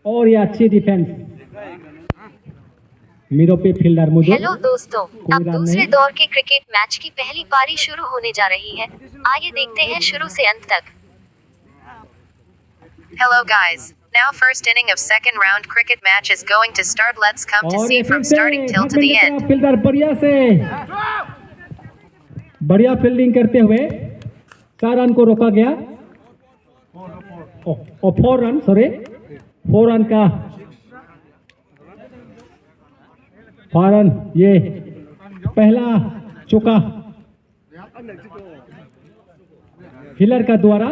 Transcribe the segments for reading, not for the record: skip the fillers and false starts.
और ये अच्छी डिफेंस मिडो पे फील्डर मुझे। हेलो दोस्तों, अब दूसरे दौर के क्रिकेट मैच की पहली पारी शुरू होने जा रही है। आइए देखते हैं शुरू से अंत तक। Hello guys. Now first inning of second round cricket match is going to start. Let's come to see from starting till to the end. Fielder बढ़िया फील्डिंग करते हुए 4 रन को रोका गया और 4 रन का 4 रन ये पहला चौका हिलर का द्वारा।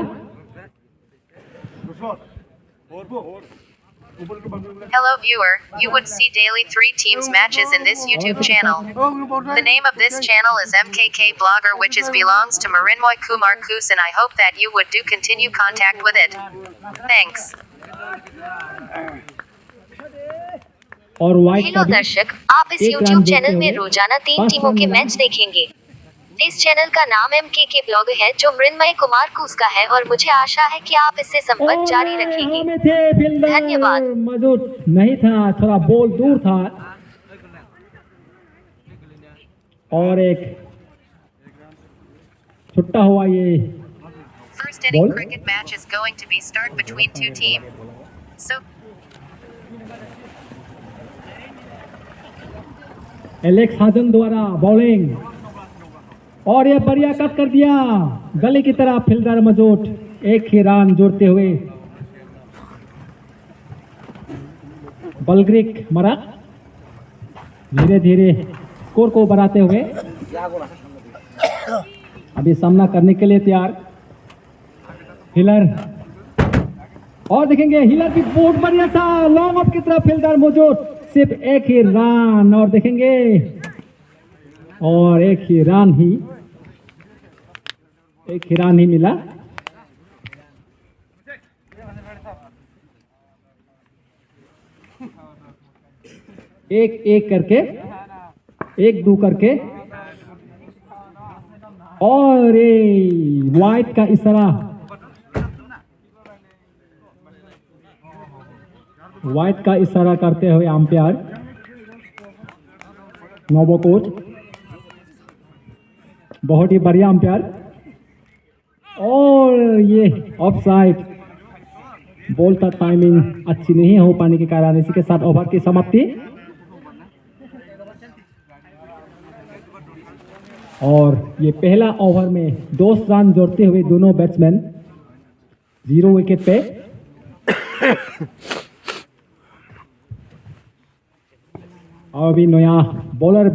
Hello viewer, you would see daily 3 teams matches in this YouTube channel. The name of this channel is MKK Blogger, which belongs to Marinmoy Kumar Kus, and I hope that you would do continue contact with it. Thanks. Hello दर्शक, आप इस YouTube channel में रोजाना 3 टीमों के match देखेंगे। इस channel का नाम MKK ब्लॉग है, जो मृण्मय कुमार कूस का है, और मुझे आशा है कि आप इससे संपर्क जारी रखेंगे। धन्यवाद। मौजूद नहीं था, थोड़ा बॉल दूर था और एक छुट्टा हुआ ये First inning cricket match is going to be start between 2 teams. So Alex Hajin द्वारा बॉलिंग और ये बढ़िया कट कर दिया गली की तरफ। फील्डर मौजूद, एक ही रन जोड़ते हुए बलग्रिक मरा धीरे धीरे स्कोर को बढ़ाते हुए अभी सामना करने के लिए तैयार हिलर। और देखेंगे हिलर की बहुत बढ़िया सा लॉन्ग ऑफ की तरफ फील्डर मौजूद, सिर्फ एक ही रन। और देखेंगे और एक ही रन ही मिला। एक करके 1-2 करके और वाइट का इशारा, वाइट का इशारा करते हुए अंपायर नोबो कोच, बहुत ही बढ़िया अंपायर। और ये ऑफसाइड, बॉल का टाइमिंग अच्छी नहीं हो पाने के कारण इसी के साथ ओवर की समाप्ति। और ये पहला ओवर में 2 रन जोड़ते हुए दोनों बैट्समैन 0 विकेट पे। और अभी नया बॉलर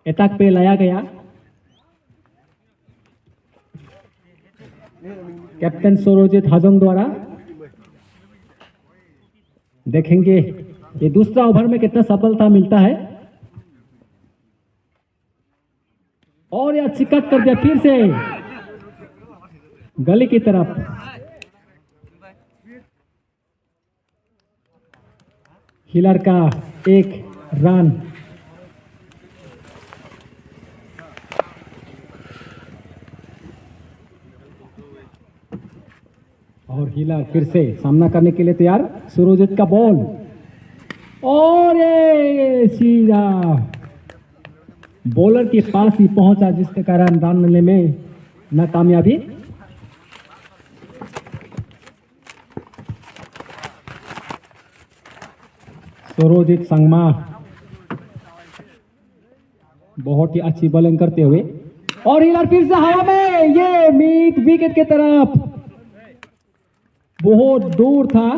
अटैक पे लाया गया। कैप्टन सौरजित हजंग द्वारा। देखेंगे ये दूसरा ओवर में कितना सफलता मिलता है। और ये अच्छी कट कर दिया फिर से गली की तरफ। हिलर का 1 रन। और हिलर फिर से सामना करने के लिए तैयार। सुरजीत का बॉल और ये सीधा बॉलर के पास ही पहुंचा, जिसके कारण रन मिलने में नाकामयाबी। सुरजीत संगमा बहुत ही अच्छी बॉलिंग करते हुए और हिलर फिर से हवा में, ये मिड विकेट की तरफ बहुत दूर था,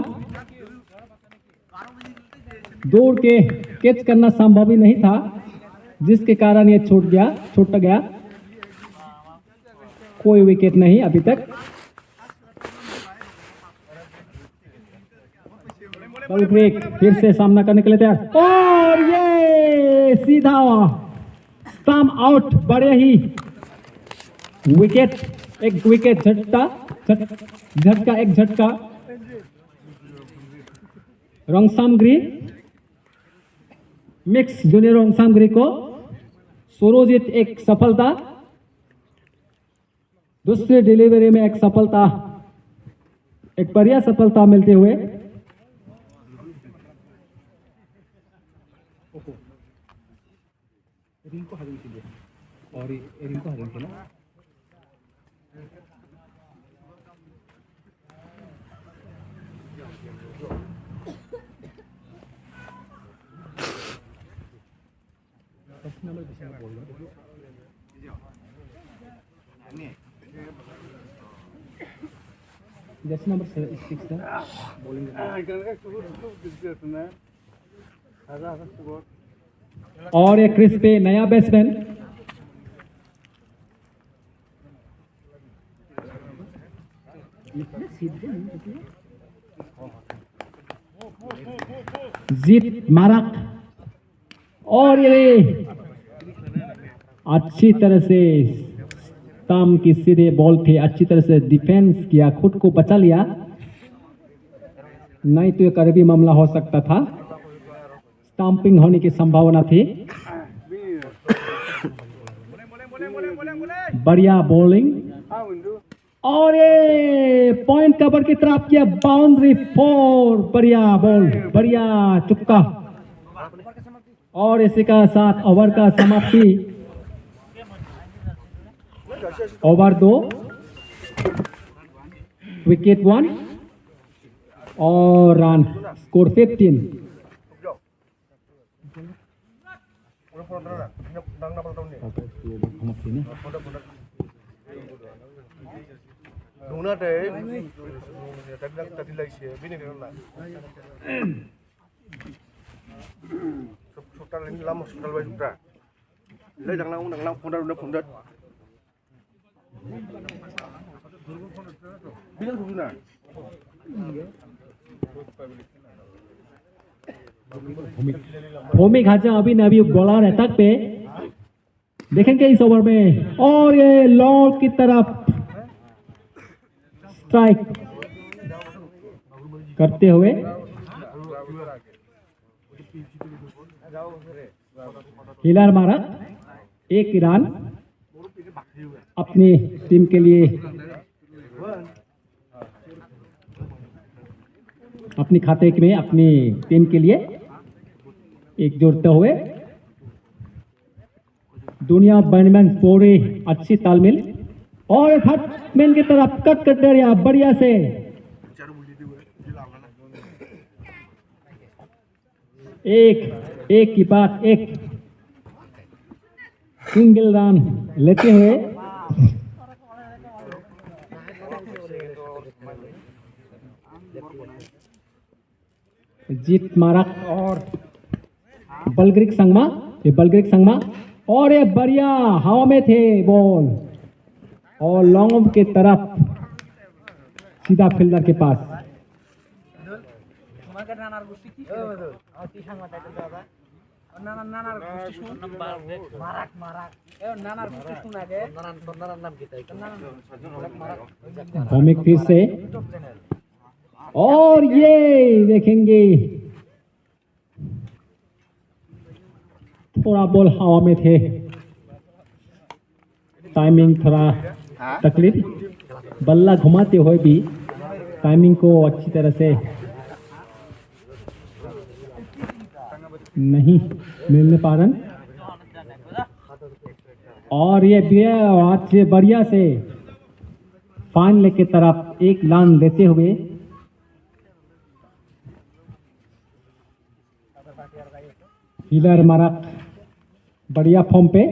दूर के कैच करना संभव ही नहीं था, जिसके कारण ये छूट गया। कोई विकेट नहीं अभी तक। बलग्रिक फिर से सामना करने के लिए तैयार और ये सीधा स्टंप आउट। बड़े ही विकेट, एक विकेट झटका रंगसामगिरी मिक्स जूनियर रंगसामगिरी को सुरजीत एक सफलता, दूसरे डिलीवरी में एक सफलता, एक बढ़िया सफलता मिलते हुए एरिन को हारदों और एरिन को हारदों ना जैसे नंबर 6 था बॉलिंग और एक क्रिस पे नया बैट्समैन जीत मारक और ये अच्छी तरह से स्टंप की सीधे बॉल थे, अच्छी तरह से डिफेंस किया, खुद को बचा लिया, नहीं तो एक अरबी मामला हो सकता था, स्टंपिंग होने की संभावना थी। बढ़िया बॉलिंग और ये पॉइंट कवर की तरफ किया, बाउंड्री 4, बढ़िया बॉल, बढ़िया चुक्का और इसी का साथ ओवर का समाप्ति। ओवर 2, विकेट 1 और रन स्कोर 15। भूमिक हाजा अभी नबी बॉलर अटैक पे देखेंगे इस ओवर में और ये लॉन्ग की तरफ स्ट्राइक करते हुए हिलर मारा, एक रन अपनी टीम के लिए, अपनी खाते में अपनी टीम के लिए एक जोड़ते हुए दुनिया बैट्समैन पूरी अच्छी तालमेल और बैट्समैन की तरफ कट कर दिया बढ़िया से, एक की बात एक सिंगल रन लेते हुए जीत मारक और बलग्रिक संगमा और ये बढ़िया हवा में थे बॉल और लॉन्ग के तरफ सीधा फील्डर के पास। भौमिक फिर से और ये देखेंगे थोड़ा बॉल हवा में थे, टाइमिंग थोड़ा तकलीफ, बल्ला घुमाते हुए भी टाइमिंग को अच्छी तरह से नहीं मिलने पा रन और ये आज से बढ़िया से फाइनल की तरफ एक रन लेते हुए हिलर मारा बढ़िया फॉर्म पे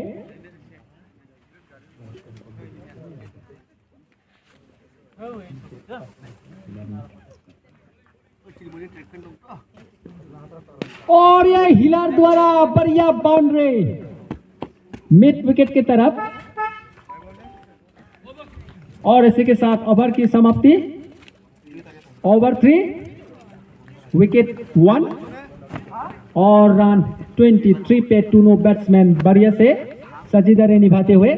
और ये हिलर द्वारा बढ़िया बाउंड्री मिड विकेट की तरफ और इसी के साथ ओवर की समाप्ति। ओवर 3 विकेट 1 और रन 23 पे दोनों बैट्समैन बढ़िया से साझेदारी निभाते हुए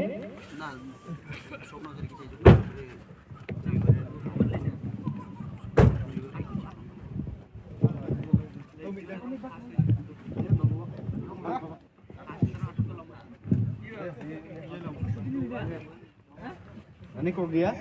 को गया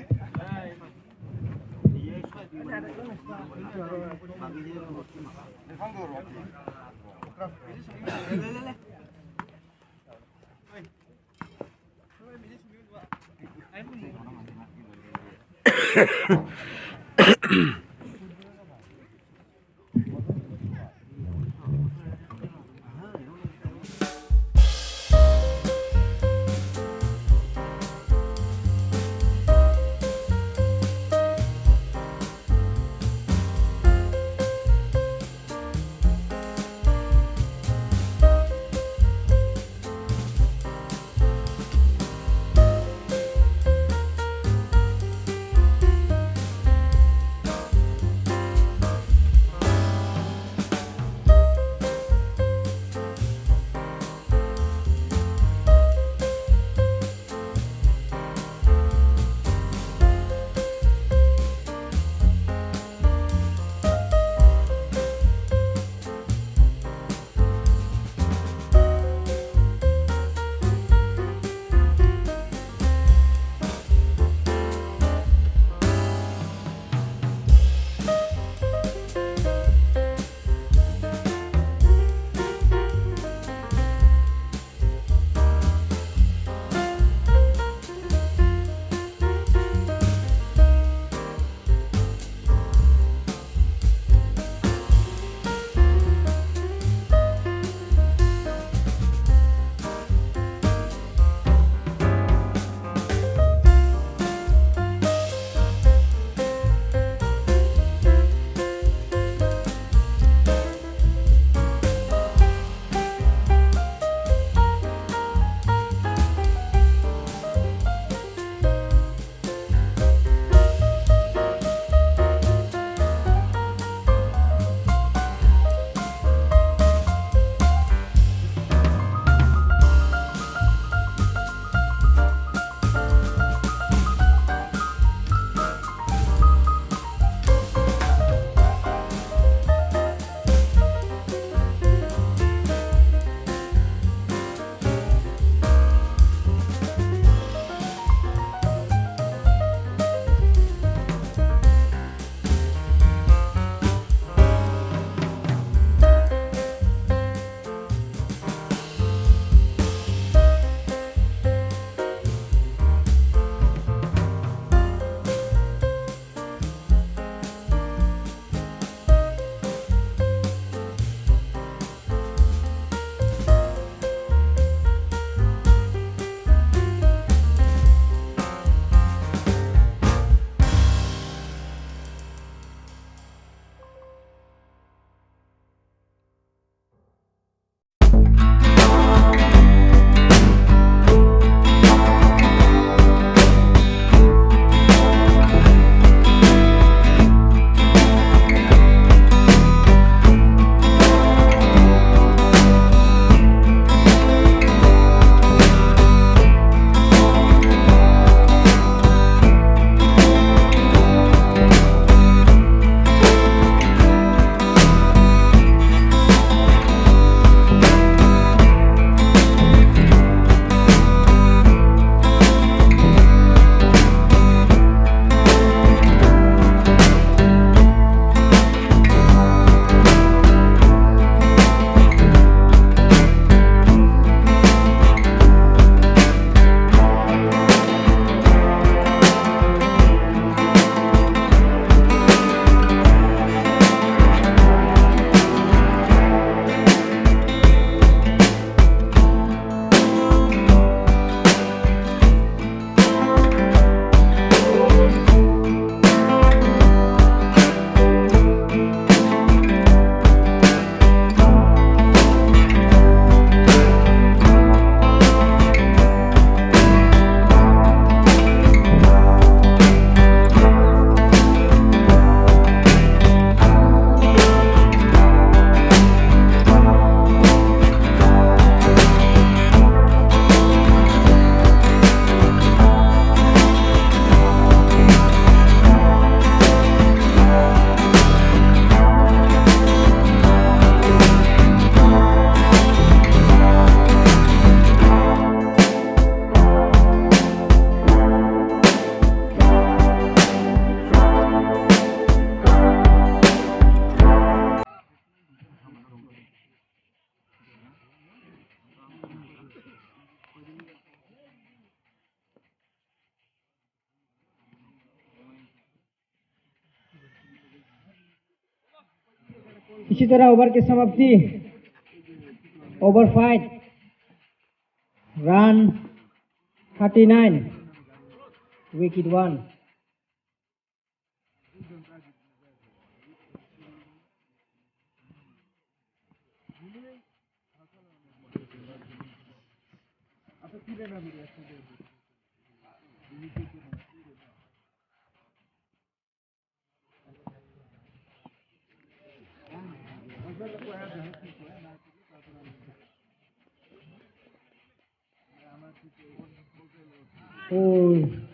इसी तरह ओवर की समाप्ति, ओवर 5, रन 39, विकेट 1।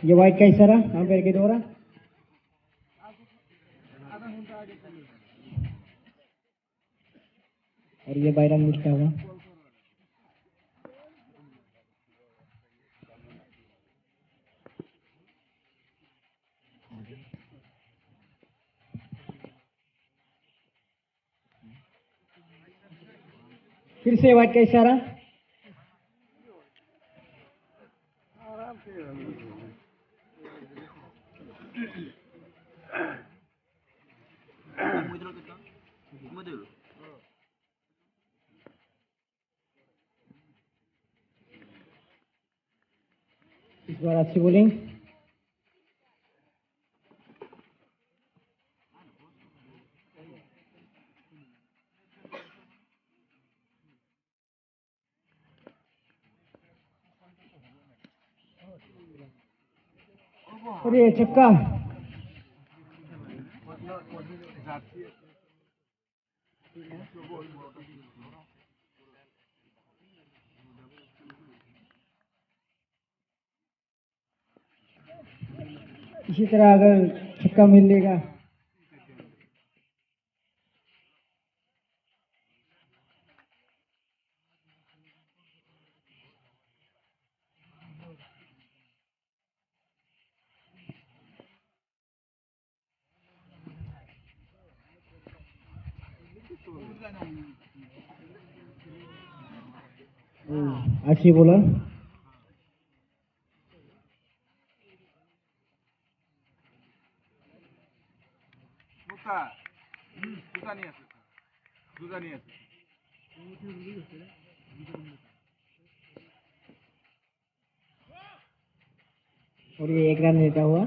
ये वाइड का इशारा अंपायर के द्वारा। और ये बाई रन मिलता हुआ। फिर से वाइड का इशारा। इस बार अच्छी बॉलिंग। और ये छक्का। इसी तरह अगर छक्का मिलेगा अच्छी बॉलर। और ये 1 रन लेता हुआ।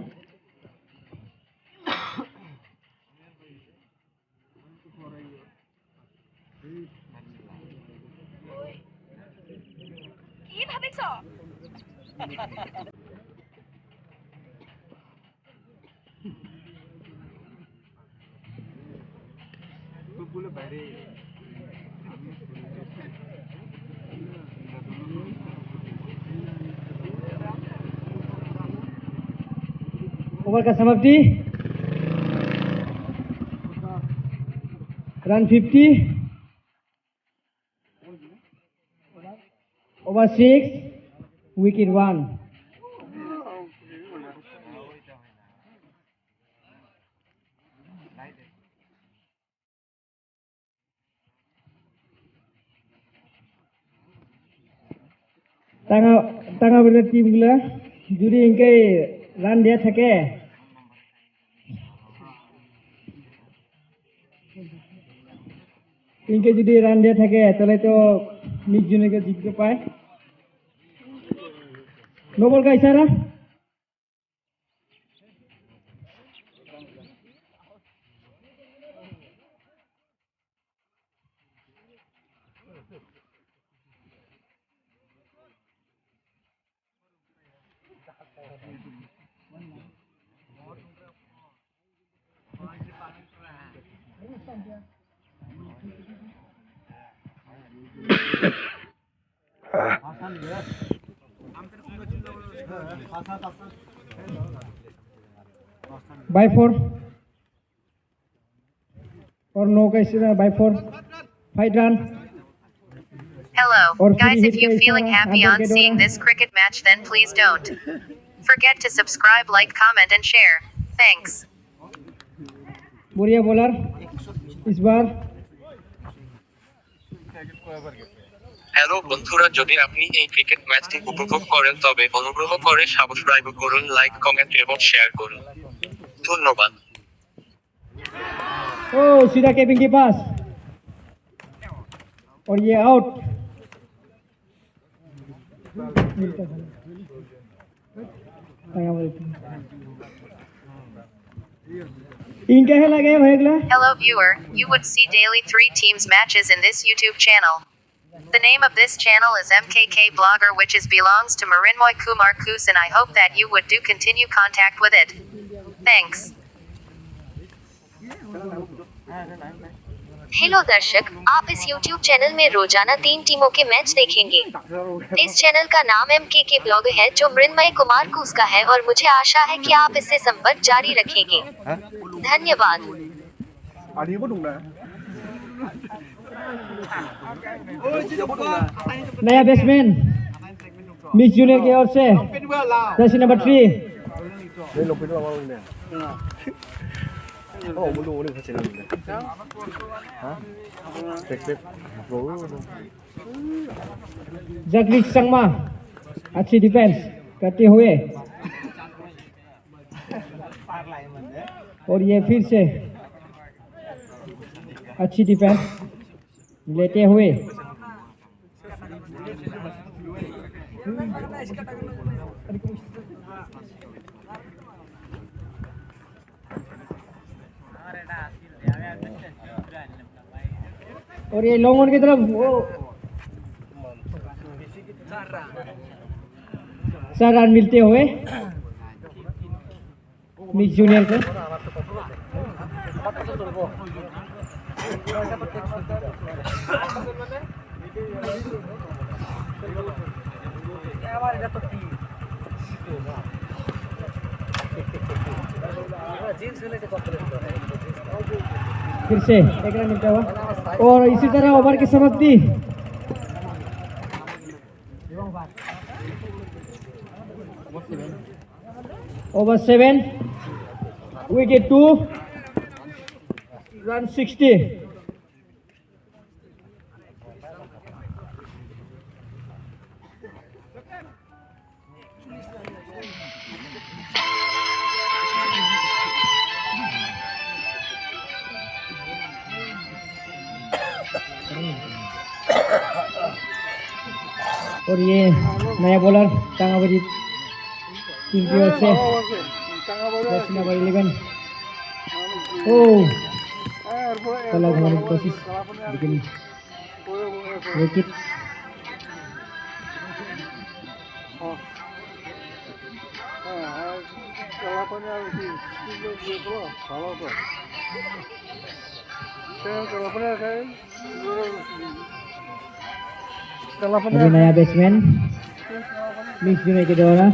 ओवर का समाप्ति, रन 50, ओवर 6, विकेट 1। টাঙা বেলের টিমগুলা যদি ইনকে রান দিয়া থাকে তাহলে তো নির্জনকে জিততে পায়। নোবল का इशारा। by 4 और नो का इशारा by 4, 5 run। Hello, Or guys, free if hit you ka feeling ishara, happy hamper on ke seeing dwara। this cricket match, then please don't forget to subscribe, like, comment and share. Thanks. बढ़िया bowler इस बार। Hello বন্ধুরা, যদি আপনি এই cricket ম্যাচটি উপভোগ করেন তবে অনুগ্রহ করে সাবস্ক্রাইব করুন, লাইক, কমেন্ট এবং শেয়ার করুন। ধন্যবাদ। ओ सीधा केबिन के पास। और ये आउट। इनके है लगे भैगला। Hello viewer, you would see daily 3 teams matches in this YouTube channel. The name of this channel is MKK Blogger, which is belongs to Marinmoy Kumar Kus, and I hope that you would do continue contact with it. Thanks. Hello दर्शक, आप इस YouTube channel में रोजाना 3 टीमों के match देखेंगे। इस channel का नाम MKK ब्लॉग है, जो मृन्मय कुमार कूस का है, और मुझे आशा है कि आप इससे संपर्क जारी रखेंगे। धन्यवाद। नया बैट्समैन मिस जूनियर की ओर से जर्सी नंबर 3। जगदीश संगमा अच्छी डिफेंस करते हुए, और ये फिर से अच्छी डिफेंस लेते हुए। और ये लॉन्ग ऑन की तरफ वो 4 रन मिलते हुए मिस जूनियर को। फिर से 1 रन मिलता हुआ, और इसी तरह ओवर की समाप्ति। Over 7, wicket 2, run 60। और ये नया बॉलर टांगावरी टीम की ओर से जर्सी नंबर 11। कला घुमाने की कोशिश, लेकिन विकेट। अभी नया बैट्समैन मिस जूनियर के द्वारा।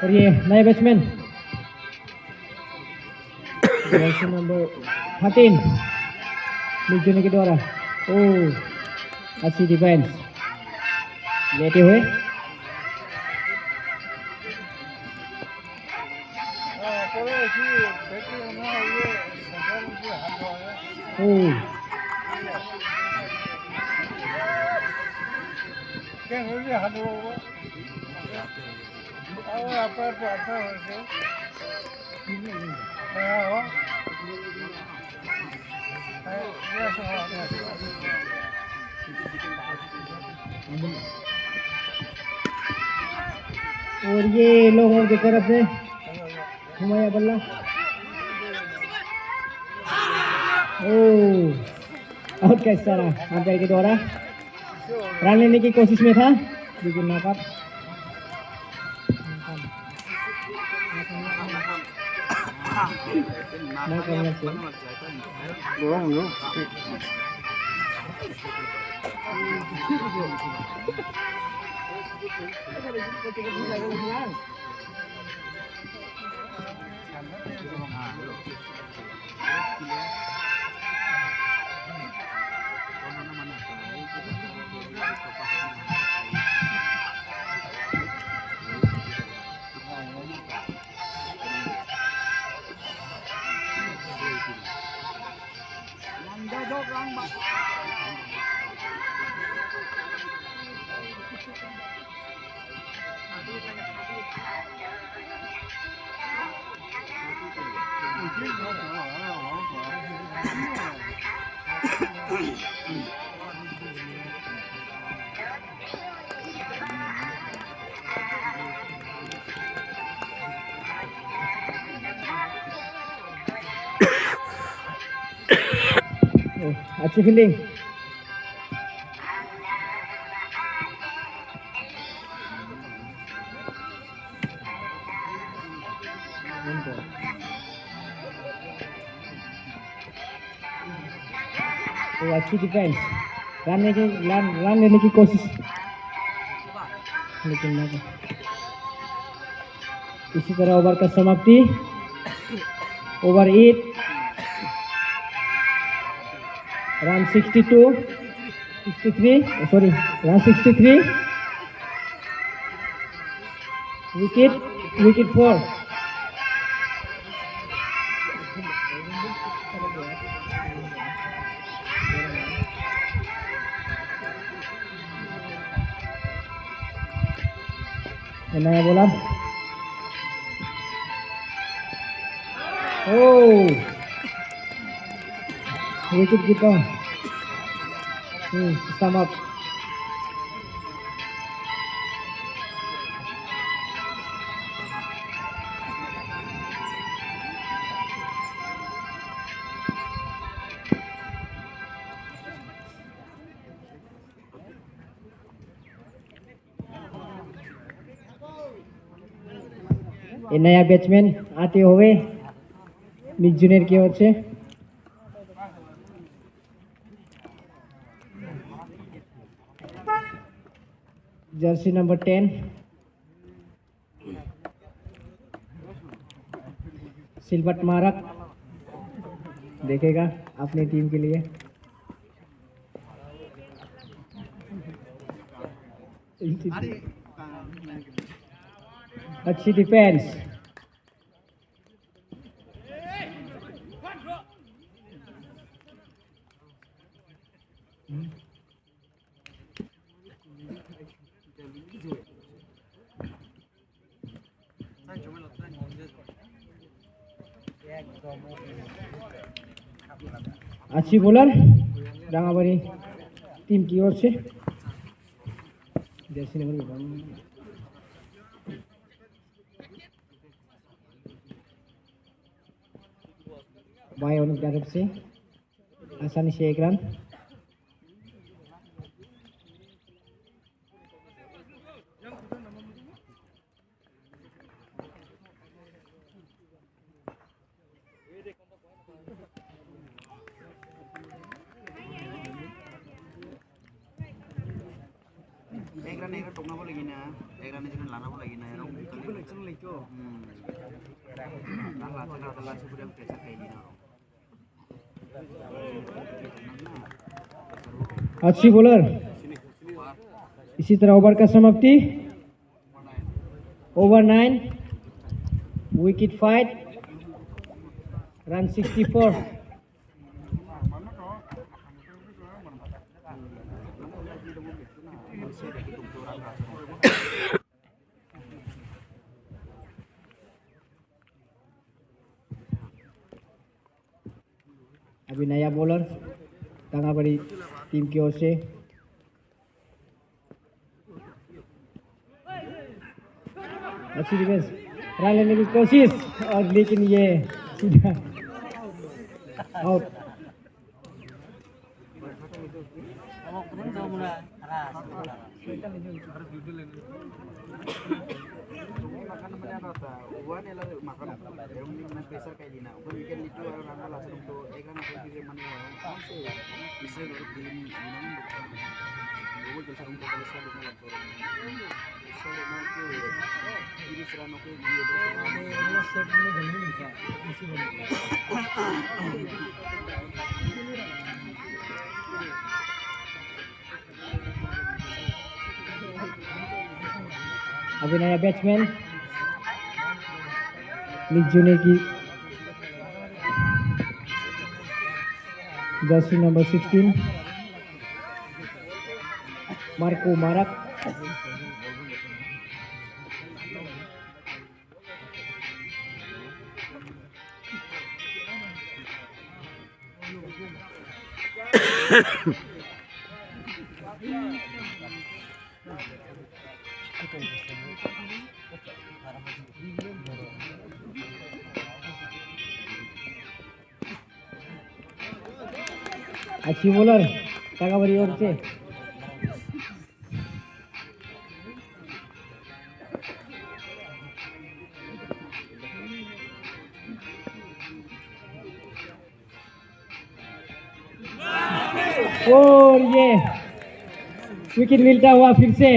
और ये नए बैट्समैन नंबर 13 मिस जूनियर के द्वारा। अच्छी डिफेंस लेते हुए। और ये लोगों की तरफ से हुमाया बल्ला। आउट का इशारा अंपायर के द्वारा। रन लेने की कोशिश में था, लेकिन नाकाम। अच्छी फील्डिंग। तो अच्छी डिफेंस, रन लेने की कोशिश, लेकिन नहीं। इसी तरह ओवर का समाप्ति। Over 8, run 63, run 63, wicket 4। नया बॉलर, विकेट कीपर, समाप्त। ये नया बैट्समैन आते हुए मिक जूनियर की ओर से। जर्सी नंबर 10, सिल्वट मारक देखेगा अपनी टीम के लिए। अच्छी डिफेंस। अच्छी बॉलर रांगाबाड़ी टीम की ओर से। जर्सी नंबर 1, बाएं ओर की तरफ से आसानी से 1 run. Ekran tong apa lagi na? Ekran ini jangan lana apa lagi na? Rong kali lagi lagi. Nah, lah sebelum yang biasa kayak gini. अच्छी बॉलर। इसी तरह ओवर का समाप्ति। Over 9, wicket 5, run 64। अभी नया बॉलर रांगाबाड़ी टीम की ओर से। अच्छी डिफेंस, रन लेने की कोशिश, और लेकिन ये सीधा आउट। अभी नया बैट्समैन मिक जूनियर की जर्सी नंबर 16, मार्को मारक। अच्छी बॉलर काकावरी ओर से और ये विकेट मिलता हुआ फिर से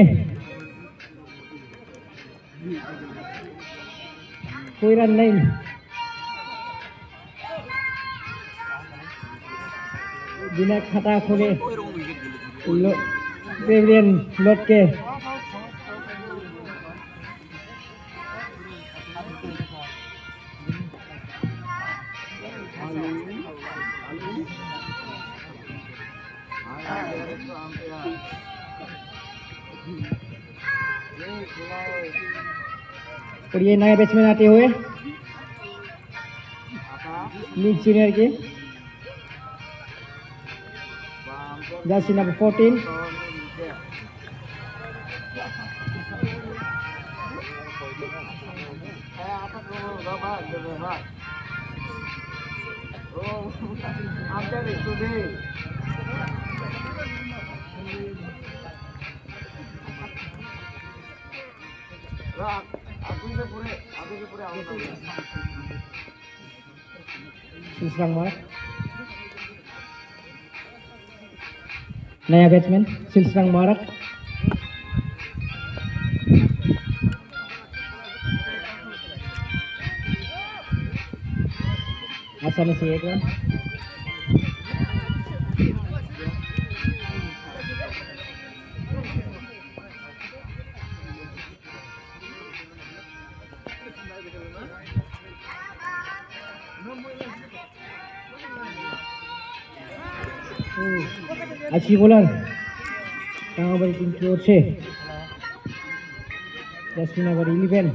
कोई रन नहीं। बिना खाता खोले पेविलियन लौट के और ये नए बैट्समैन आते हुए लीग सीनियर के जर्सी नंबर 14 नया बैट्समैन सिलसरंग मारक आसानी से एक रन। अच्छी बॉलर कांगबरी टीम की ओर से जर्सी नंबर 11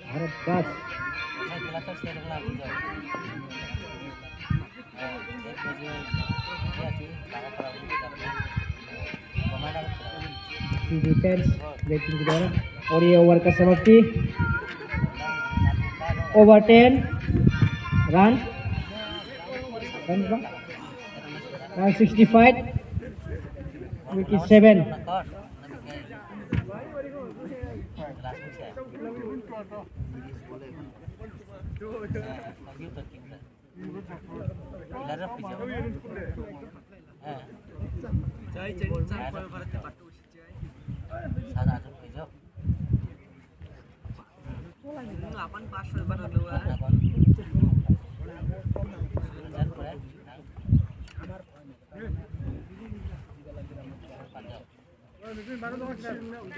भारत राज डिफेंस बैटिंग के द्वारा और ये ओवर का समाप्ति over 10 run 65 wicket 7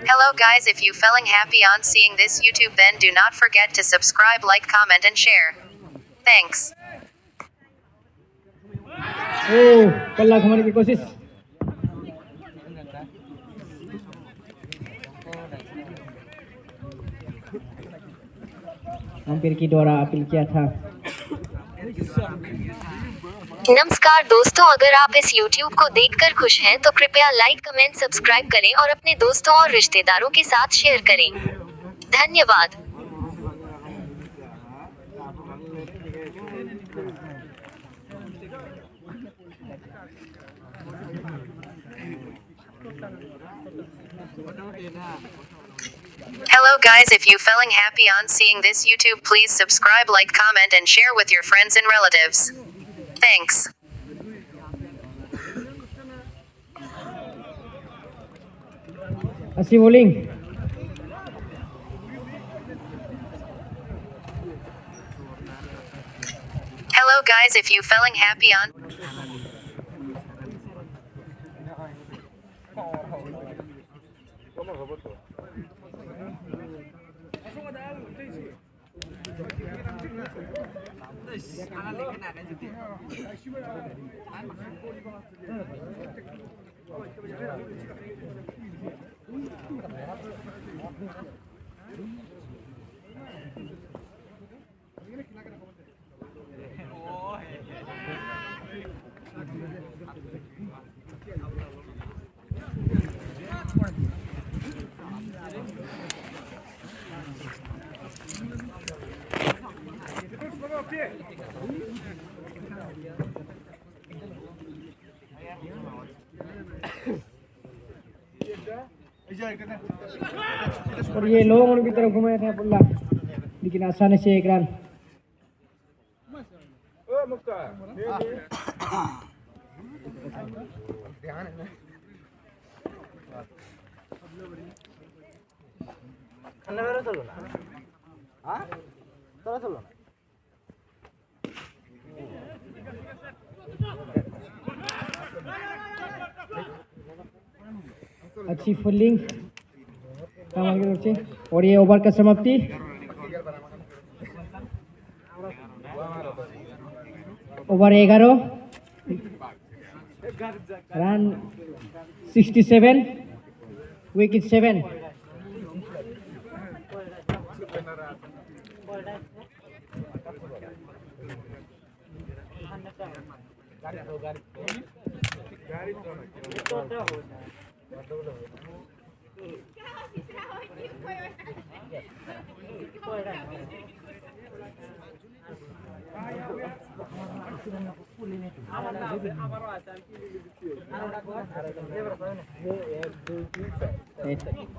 Hello guys, if you feeling happy on seeing this YouTube, then do not forget to subscribe, like, comment and share. Thanks. कल्ला घुमाने की कोशिश अंपायर की द्वारा अपील किया था। नमस्कार दोस्तों, अगर आप इस YouTube को देखकर खुश हैं तो कृपया लाइक, कमेंट, सब्सक्राइब करें और अपने दोस्तों और रिश्तेदारों के साथ शेयर करें। धन्यवाद। Hello guys, if you feeling happy on seeing this YouTube, please subscribe, like, comment and share with your friends and relatives. Thanks. अच्छी bowling Hello guys, if you feeling happy on और ये लोगों की तरफ घुमाया था पुल्ला, लेकिन आसानी से एक रन। अच्छी फील्डिंग कमाल की तरफ से, और ये ओवर का समाप्ति। Over 11 run 67, wicket 7।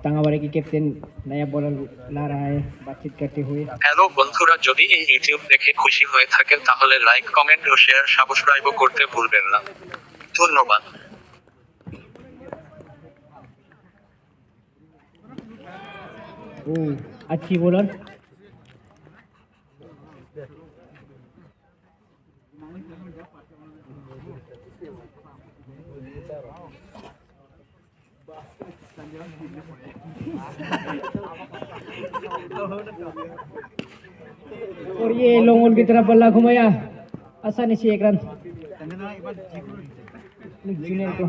টাঙ্গাবাড়ি की कैप्टन नया बॉलर ला रहा है बातचीत करते हुए। হ্যালো বন্ধুরা, যদি এই ইউটিউব দেখে খুশি হয়ে থাকেন তাহলে লাইক, কমেন্ট ও শেয়ার, সাবস্ক্রাইবও করতে ভুলবেন না। ধন্যবাদ। ओ अच्छी बॉलर। और ये लॉन्ग ऑन की तरफ बल्ला घुमाया, आसानी से एक रन जूनियर को।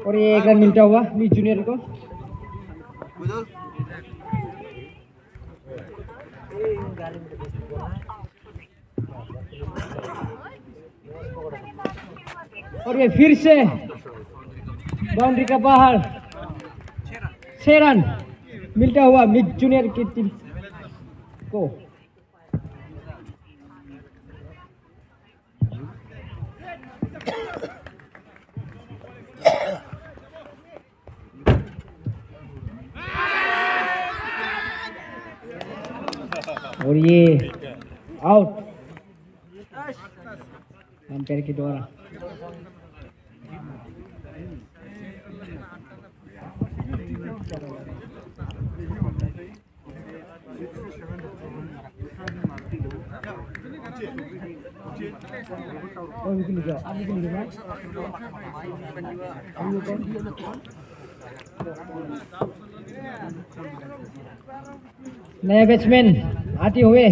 और ये एक रन मिलता हुआ मिस जूनियर को। और ये फिर से बाउंड्री का बाहर 6 रन मिलता हुआ मिस जूनियर की टीम को। और ये आउट अंपायर के द्वारा। नया बैट्समैन आते हुए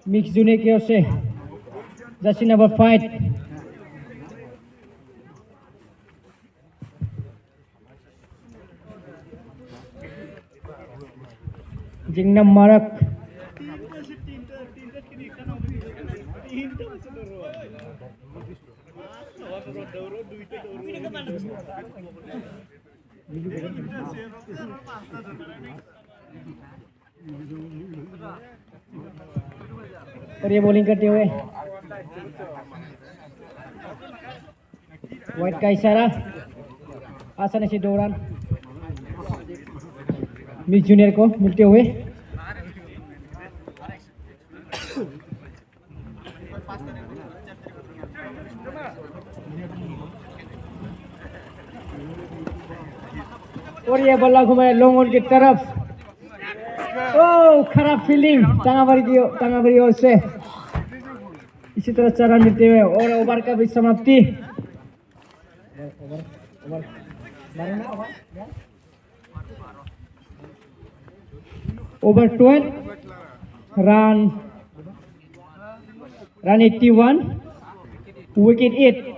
मिक्स जूनियर की ओर से जर्सी नंबर 5 जिंगनम मारक। और ये बॉलिंग करते हुए वाइट का इशारा, आसानी से 2 रन मिस जूनियर को मिलते हुए। और ये बल्ला घुमाया लॉन्ग ऑन की तरफ। ओ खराब फील्डिंग टांगाबाड़ी ओर से। इसी तरह 4 रन मिलते हुए और ओवर का भी समाप्ति। Over 12, run 81, wicket 8.